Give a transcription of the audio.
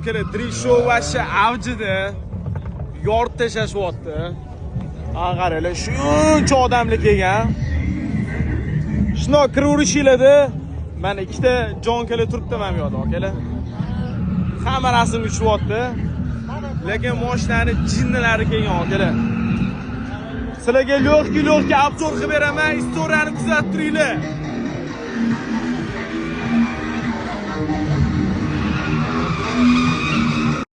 akalar, Drift Show vashcha avjida. Yoritib tashlashyapti. Ha, qaranglar, shuncha odamlar kelgan. Shuna kiraverishinglarda, mana ikkita jonkalar turibdi mana bu yerda, akalar. Hamma rasm uchyapti. Lekin mashinani jinnilari kelgan, akalar. Sizlarga lo'qqa obzor qilib beraman, istoriyani kuzatib turinglar.